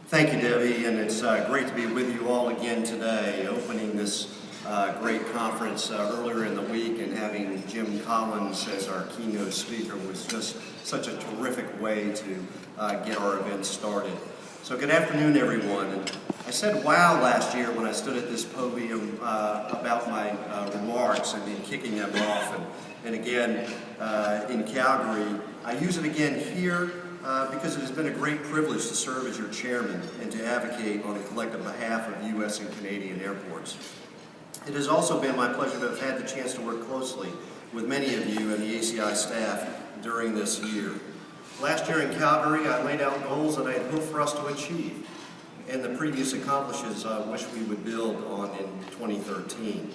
Thank you, Debbie, and it's great to be with you all again today, opening this great conference earlier in the week, and having Jim Collins as our keynote speaker was just such a terrific way to get our event started. So good afternoon, everyone. And I said wow last year when I stood at this podium about my remarks and in kicking them off, and again in Calgary. I use it again here because it has been a great privilege to serve as your chairman and to advocate on the collective behalf of U.S. and Canadian airports. It has also been my pleasure to have had the chance to work closely with many of you and the ACI staff during this year. Last year in Calgary, I laid out goals that I had hoped for us to achieve, and the previous accomplishments I wish we would build on in 2013.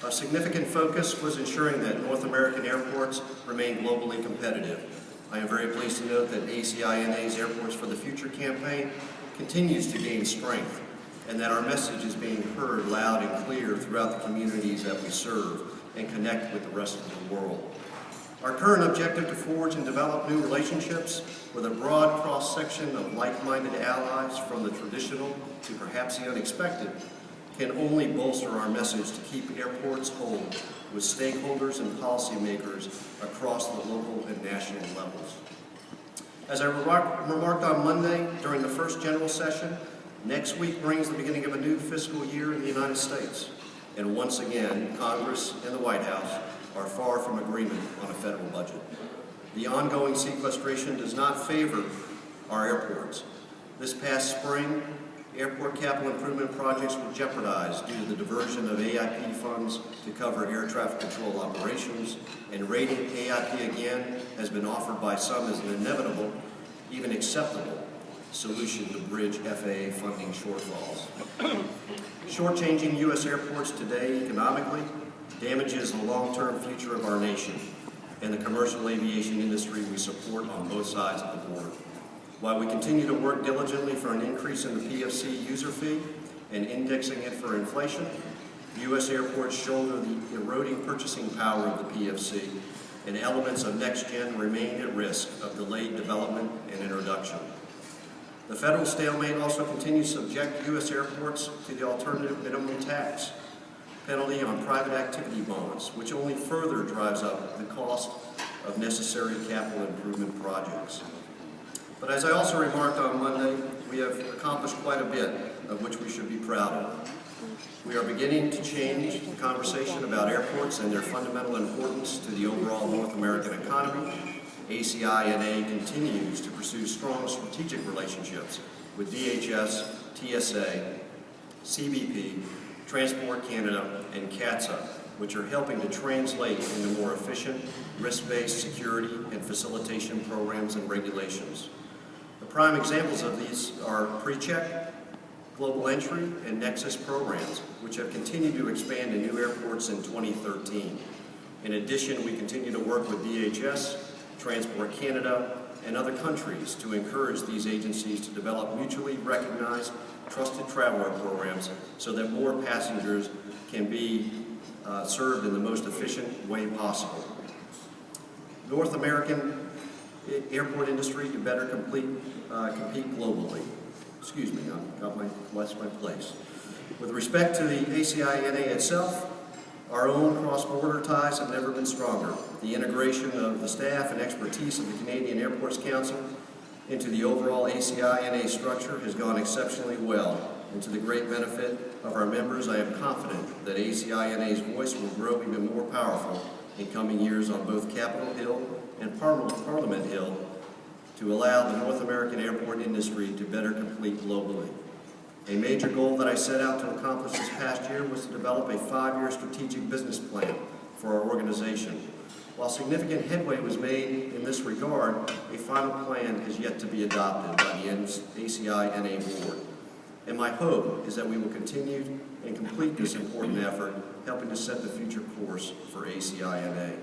Our significant focus was ensuring that North American airports remain globally competitive. I am very pleased to note that ACI-NA's Airports for the Future campaign continues to gain strength, and that our message is being heard loud and clear throughout the communities that we serve and connect with the rest of the world. Our current objective to forge and develop new relationships with a broad cross-section of like-minded allies, from the traditional to perhaps the unexpected, can only bolster our message to keep airports whole with stakeholders and policymakers across the local and national levels. As I remarked on Monday during the first general session, next week brings the beginning of a new fiscal year in the United States. And once again, Congress and the White House are far from agreement on a federal budget. The ongoing sequestration does not favor our airports. This past spring, airport capital improvement projects were jeopardized due to the diversion of AIP funds to cover air traffic control operations, and rating AIP again has been offered by some as an inevitable, even acceptable, solution to bridge FAA funding shortfalls. Shortchanging U.S. airports today economically damages the long-term future of our nation and the commercial aviation industry we support on both sides of the border. While we continue to work diligently for an increase in the PFC user fee and indexing it for inflation, U.S. airports shoulder the eroding purchasing power of the PFC, and elements of NextGen remain at risk of delayed development and introduction. The federal stalemate also continues to subject U.S. airports to the alternative minimum tax penalty on private activity bonds, which only further drives up the cost of necessary capital improvement projects. But as I also remarked on Monday, we have accomplished quite a bit of which we should be proud of. We are beginning to change the conversation about airports and their fundamental importance to the overall North American economy. ACI-NA continues to pursue strong strategic relationships with DHS, TSA, CBP, Transport Canada, and CATSA, which are helping to translate into more efficient, risk-based security and facilitation programs and regulations. The prime examples of these are PreCheck, Global Entry, and Nexus programs, which have continued to expand in new airports in 2013. In addition, we continue to work with DHS, Transport Canada, and other countries to encourage these agencies to develop mutually recognized, trusted traveler programs so that more passengers can be served in the most efficient way possible. North American airport industry to better compete globally. Excuse me, I lost my place. With respect to the ACI-NA itself, our own cross-border ties have never been stronger. The integration of the staff and expertise of the Canadian Airports Council into the overall ACI-NA structure has gone exceptionally well, and to the great benefit of our members, I am confident that ACI-NA's voice will grow even more powerful in coming years on both Capitol Hill and Parliament Hill to allow the North American airport industry to better compete globally. A major goal that I set out to accomplish this past year was to develop a 5-year strategic business plan for our organization. While significant headway was made in this regard, a final plan has yet to be adopted by the ACI-NA board. And my hope is that we will continue and complete this important effort, helping to set the future course for ACI-NA.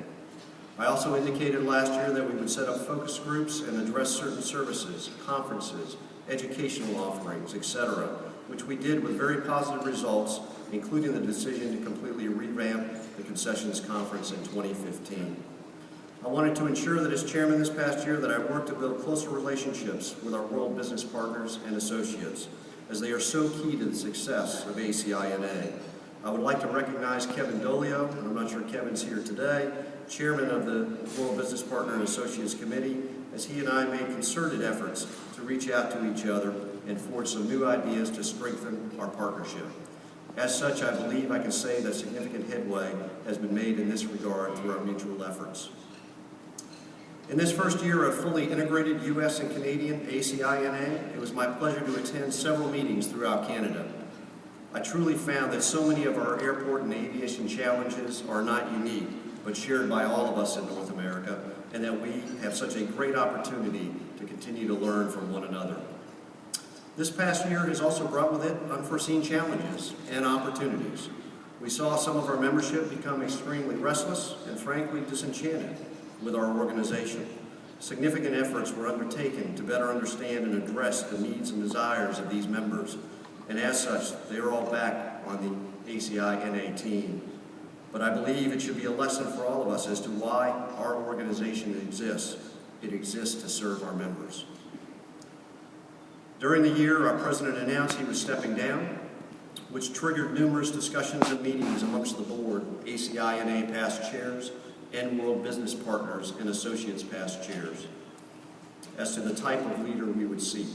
I also indicated last year that we would set up focus groups and address certain services, conferences, educational offerings, etc., which we did with very positive results, including the decision to completely revamp the concessions conference in 2015. I wanted to ensure that as chairman this past year that I worked to build closer relationships with our world business partners and associates, as they are so key to the success of ACI-NA. I would like to recognize Kevin Dolio, and I'm not sure Kevin's here today, chairman of the World Business Partner and Associates Committee, as he and I made concerted efforts to reach out to each other and forge some new ideas to strengthen our partnership. As such, I believe I can say that significant headway has been made in this regard through our mutual efforts. In this first year of fully integrated U.S. and Canadian ACI-NA, it was my pleasure to attend several meetings throughout Canada. I truly found that so many of our airport and aviation challenges are not unique, but shared by all of us in North America, and that we have such a great opportunity to continue to learn from one another. This past year has also brought with it unforeseen challenges and opportunities. We saw some of our membership become extremely restless and frankly disenchanted with our organization. Significant efforts were undertaken to better understand and address the needs and desires of these members, and as such, they are all back on the ACI-NA team. But I believe it should be a lesson for all of us as to why our organization exists. It exists to serve our members. During the year, our president announced he was stepping down, which triggered numerous discussions and meetings amongst the board, ACI-NA past chairs, and World Business Partners and Associates past chairs, as to the type of leader we would seek.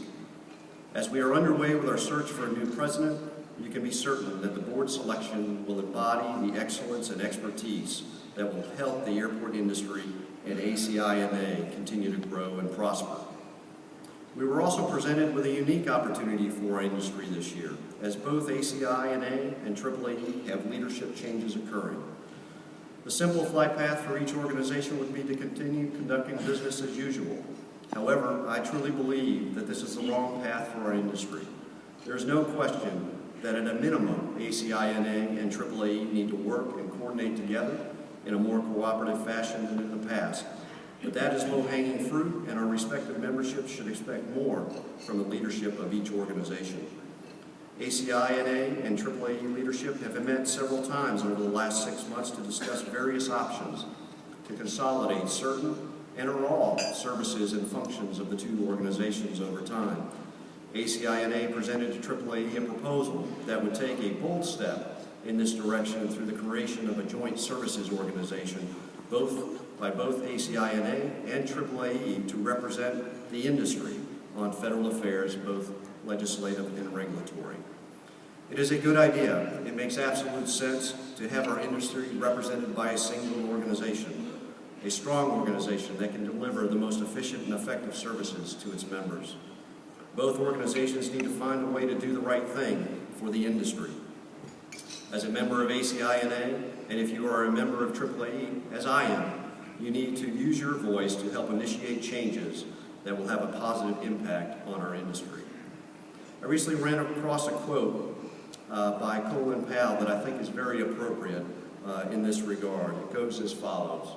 As we are underway with our search for a new president, you can be certain that the board selection will embody the excellence and expertise that will help the airport industry and ACI-NA continue to grow and prosper. We were also presented with a unique opportunity for our industry this year, as both ACI-NA and AAAE have leadership changes occurring. The simple flight path for each organization would be to continue conducting business as usual. However, I truly believe that this is the wrong path for our industry. There is no question that at a minimum, ACI-NA and AAAE need to work and coordinate together in a more cooperative fashion than in the past. But that is low-hanging fruit, and our respective memberships should expect more from the leadership of each organization. ACI-NA and AAAE leadership have met several times over the last 6 months to discuss various options to consolidate certain and or all services and functions of the two organizations over time. ACI-NA presented to AAAE a proposal that would take a bold step in this direction through the creation of a joint services organization, by both ACI-NA and AAAE, to represent the industry on federal affairs, both legislative and regulatory. It is a good idea. It makes absolute sense to have our industry represented by a single organization, a strong organization that can deliver the most efficient and effective services to its members. Both organizations need to find a way to do the right thing for the industry. As a member of ACI-NA, and if you are a member of AAAE, as I am, you need to use your voice to help initiate changes that will have a positive impact on our industry. I recently ran across a quote by Colin Powell that I think is very appropriate in this regard. It goes as follows: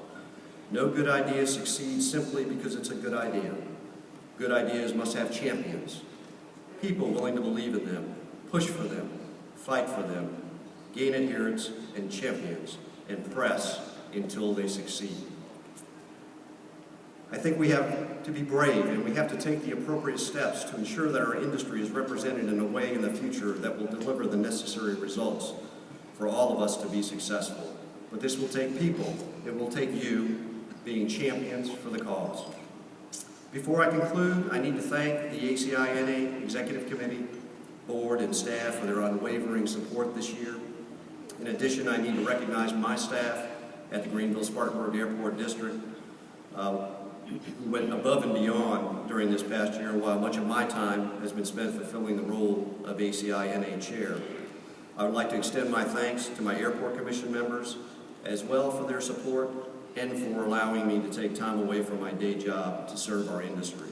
"No good idea succeeds simply because it's a good idea. Good ideas must have champions, people willing to believe in them, push for them, fight for them, gain adherence and champions, and press until they succeed." I think we have to be brave, and we have to take the appropriate steps to ensure that our industry is represented in a way in the future that will deliver the necessary results for all of us to be successful. But this will take people. It will take you being champions for the cause. Before I conclude, I need to thank the ACI-NA Executive Committee, Board, and staff for their unwavering support this year. In addition, I need to recognize my staff at the Greenville-Spartanburg Airport District, who went above and beyond during this past year, while much of my time has been spent fulfilling the role of ACI-NA Chair. I would like to extend my thanks to my Airport Commission members as well for their support and for allowing me to take time away from my day job to serve our industry.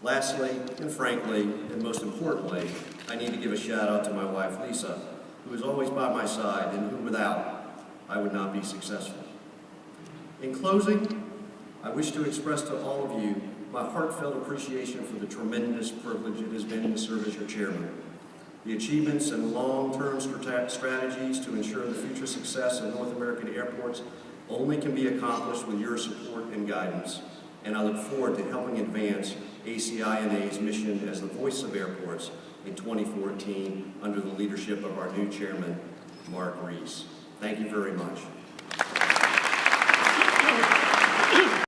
Lastly, and frankly, and most importantly, I need to give a shout out to my wife, Lisa, who is always by my side and who without I would not be successful. In closing, I wish to express to all of you my heartfelt appreciation for the tremendous privilege it has been to serve as your chairman. The achievements and long-term strategies to ensure the future success of North American airports only can be accomplished with your support and guidance, and I look forward to helping advance ACI-NA's mission as the voice of airports in 2014 under the leadership of our new chairman, Mark Reese. Thank you very much.